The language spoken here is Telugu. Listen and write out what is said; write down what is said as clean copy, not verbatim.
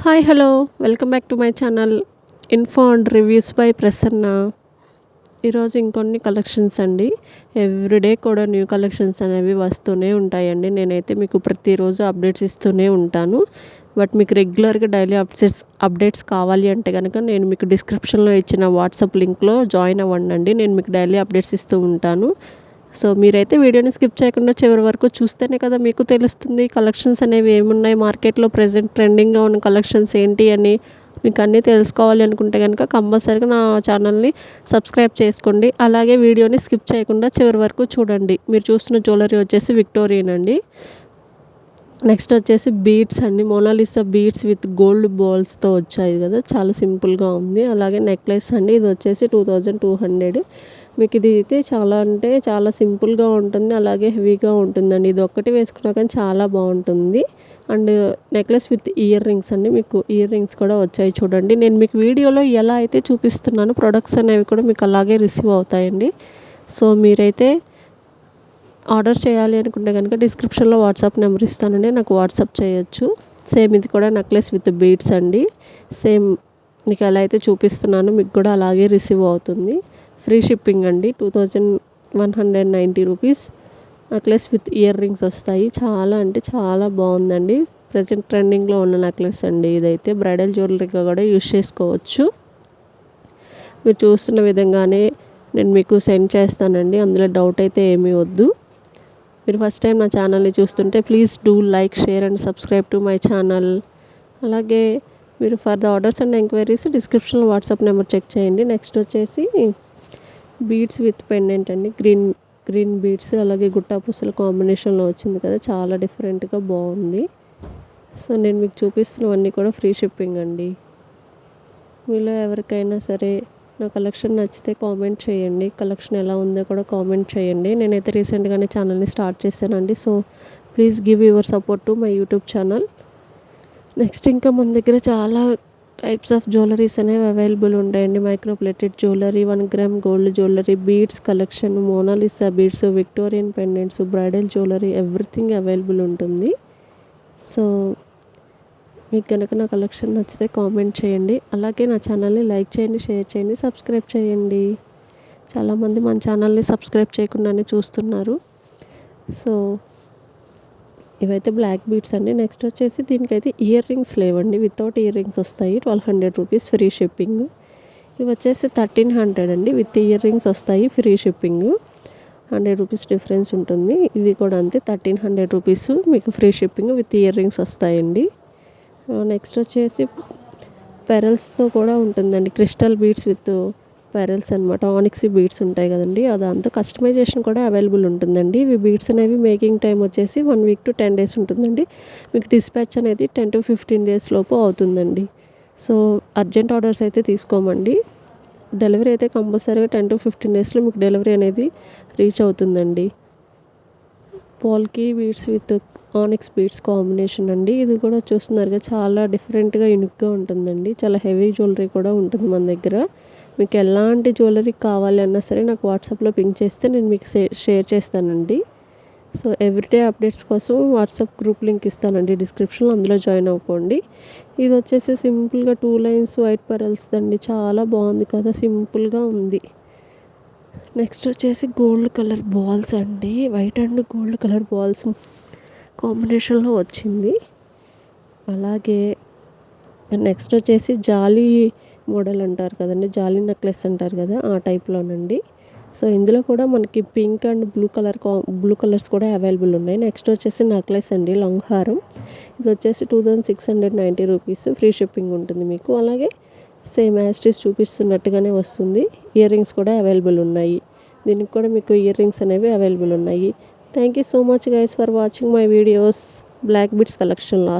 Hi hello welcome back to my channel info and reviews by Prasanna. ఈరోజు ఇంకొన్ని కలెక్షన్స్ అండి. ఎవ్రీడే కూడా న్యూ కలెక్షన్స్ అనేవి వస్తూనే ఉంటాయండి. నేనైతే మీకు ప్రతిరోజు అప్డేట్స్ ఇస్తూనే ఉంటాను. బట్ మీకు రెగ్యులర్గా డైలీ అప్డేట్స్ కావాలి అంటే కనుక నేను మీకు డిస్క్రిప్షన్లో ఇచ్చిన వాట్సాప్ లింక్లో జాయిన్ అవ్వండి. నేను మీకు డైలీ అప్డేట్స్ ఇస్తూ ఉంటాను. సో మీరైతే వీడియోని స్కిప్ చేయకుండా చివరి వరకు చూస్తేనే కదా మీకు తెలుస్తుంది కలెక్షన్స్ అనేవి ఏమున్నాయి, మార్కెట్లో ప్రెజెంట్ ట్రెండింగ్గా ఉన్న కలెక్షన్స్ ఏంటి అని. మీకు అన్నీ తెలుసుకోవాలి అనుకుంటే కనుక కంపల్సరీగా నా ఛానల్ని సబ్స్క్రైబ్ చేసుకోండి. అలాగే వీడియోని స్కిప్ చేయకుండా చివరి వరకు చూడండి. మీరు చూస్తున్న జ్యువెలరీ వచ్చేసి విక్టోరియన్ అండి. నెక్స్ట్ వచ్చేసి బీడ్స్ అండి. మోనాలిసా బీడ్స్ విత్ గోల్డ్ బాల్స్తో వచ్చాయి కదా, చాలా సింపుల్గా ఉంది. అలాగే నెక్లెస్ అండి, ఇది వచ్చేసి 2200. మీకు ఇది అయితే చాలా అంటే చాలా సింపుల్గా ఉంటుంది, అలాగే హెవీగా ఉంటుందండి. ఇది ఒక్కటి వేసుకున్నా కానీ చాలా బాగుంటుంది. And necklace with ear rings అండి, మీకు ఇయర్ రింగ్స్ కూడా వచ్చాయి చూడండి. నేను మీకు వీడియోలో ఎలా అయితే చూపిస్తున్నానో ప్రొడక్ట్స్ అనేవి కూడా మీకు అలాగే రిసీవ్ అవుతాయండి. సో మీరైతే ఆర్డర్ చేయాలి అనుకుంటే కనుక డిస్క్రిప్షన్లో వాట్సాప్ నెంబర్ ఇస్తానండి, నాకు వాట్సాప్ చేయొచ్చు. సేమ్ ఇది కూడా నెక్లెస్ విత్ బీడ్స్ అండి. సేమ్ మీకు ఎలా అయితే చూపిస్తున్నానో మీకు కూడా అలాగే రిసీవ్ అవుతుంది. ఫ్రీ షిప్పింగ్ అండి. 2190 rupees. Necklace with ear rings వస్తాయి. చాలా అంటే చాలా బాగుందండి. ప్రజెంట్ ట్రెండింగ్లో ఉన్న నెక్లెస్ అండి. ఇదైతే బ్రైడల్ జ్యువెలరీగా కూడా యూజ్ చేసుకోవచ్చు. మీరు చూస్తున్న విధంగానే నేను మీకు సెండ్ చేస్తానండి, అందులో డౌట్ అయితే ఏమీ వద్దు. మీరు ఫస్ట్ టైం నా ఛానల్ని చూస్తుంటే please do like, share and subscribe to my channel. అలాగే మీరు for the orders and enquiries డిస్క్రిప్షన్లో వాట్సాప్ నెంబర్ చెక్ చేయండి. నెక్స్ట్ వచ్చేసి బీడ్స్ విత్ పెండెంట్ అండి. గ్రీన్ బీడ్స్ అలాగే గుట్టా పూసల కాంబినేషన్లో వచ్చింది కదా, చాలా డిఫరెంట్గా బాగుంది. సో నేను మీకు చూపిస్తున్నవన్నీ కూడా ఫ్రీ షిప్పింగ్ అండి. మీలో ఎవరికైనా సరే నా కలెక్షన్ నచ్చితే కామెంట్ చేయండి. కలెక్షన్ ఎలా ఉందో కూడా కామెంట్ చేయండి. నేనైతే రీసెంట్గానే ఛానల్ని స్టార్ట్ చేశానండి. So please give your support to my YouTube channel. Next ఇంకా మన దగ్గర చాలా టైప్స్ ఆఫ్ జ్యువెలరీస్ అనేవి అవైలబుల్ ఉంటాయండి. Micro plated jewellery, 1 gram gold jewellery, beads collection, Mona Lisa beads, Victorian pendants, bridal jewellery, everything available ఉంటుంది. సో మీకు కనుక నా కలెక్షన్ నచ్చితే కామెంట్ చేయండి. అలాగే నా ఛానల్ని లైక్ చేయండి, షేర్ చేయండి, సబ్స్క్రైబ్ చేయండి. చాలామంది మన ఛానల్ని సబ్స్క్రైబ్ చేయకుండానే చూస్తున్నారు. సో ఇవైతే బ్లాక్ బీడ్స్ అండి. నెక్స్ట్ వచ్చేసి దీనికైతే ఇయర్ రింగ్స్ లేవండి, వితౌట్ ఇయర్ రింగ్స్ వస్తాయి. 1200 రూపీస్ ఫ్రీ షిప్పింగ్. ఇవి వచ్చేసి 1300 అండి, విత్ ఇయర్ రింగ్స్ వస్తాయి. ఫ్రీ షిప్పింగ్ 100 రూపీస్ డిఫరెన్స్ ఉంటుంది. ఇవి కూడా అంతే 1300 రూపీస్, మీకు free shipping with ear rings వస్తాయండి. నెక్స్ట్ వచ్చేసి పెరల్స్తో కూడా ఉంటుందండి. క్రిస్టల్ బీడ్స్ విత్ పెరల్స్ అనమాట. ఆనిక్సీ బీడ్స్ ఉంటాయి కదండి, అదంతా కస్టమైజేషన్ కూడా అవైలబుల్ ఉంటుందండి. ఇవి బీడ్స్ అనేవి మేకింగ్ టైం వచ్చేసి 1 వీక్ టు 10 డేస్ ఉంటుందండి. మీకు డిస్పాచ్ అనేది 10 to 15 డేస్ లోపు అవుతుందండి. సో అర్జెంట్ ఆర్డర్స్ అయితే తీసుకోమండి. డెలివరీ అయితే కంపల్సరీగా 10 to 15 డేస్లో మీకు డెలివరీ అనేది రీచ్ అవుతుందండి. Polki beads with onyx beads combination అండి. ఇది కూడా చూస్తున్నారుగా, చాలా డిఫరెంట్గా యూనిక్గా ఉంటుందండి. చాలా హెవీ జ్యువెలరీ కూడా ఉంటుంది మన దగ్గర. మీకు ఎలాంటి జ్యువెలరీ కావాలి అన్నా సరే నాకు వాట్సాప్లో పింక్ చేస్తే నేను మీకు షేర్ చేస్తానండి. సో ఎవ్రీడే అప్డేట్స్ కోసం వాట్సాప్ గ్రూప్ లింక్ ఇస్తానండి డిస్క్రిప్షన్లో, అందులో జాయిన్ అవ్వండి. ఇది వచ్చేసి సింపుల్గా 2 లైన్స్ వైట్ పెరల్స్ అండి. చాలా బాగుంది కదా, సింపుల్గా ఉంది. నెక్స్ట్ వచ్చేసి గోల్డ్ కలర్ బాల్స్ అండి. White and gold colour balls కాంబినేషన్లో వచ్చింది. అలాగే నెక్స్ట్ వచ్చేసి జాలీ మోడల్ అంటారు కదండి, జాలీ నెక్లెస్ అంటారు కదా, ఆ టైప్లోనండి. సో ఇందులో కూడా మనకి పింక్ అండ్ బ్లూ కలర్స్ కూడా అవైలబుల్ ఉన్నాయి. నెక్స్ట్ వచ్చేసి నెక్లెస్ అండి, లాంగ్ హారం. ఇది వచ్చేసి 2690 రూపీస్, ఫ్రీ షిప్పింగ్ ఉంటుంది మీకు. అలాగే సేమ్ యాస్టీస్ చూపిస్తున్నట్టుగానే వస్తుంది. ఇయర్ రింగ్స్ కూడా అవైలబుల్ ఉన్నాయి. దీనికి కూడా మీకు ఇయర్ రింగ్స్ అనేవి అవైలబుల్ ఉన్నాయి. Thank you so much guys for watching my videos. Black beads collection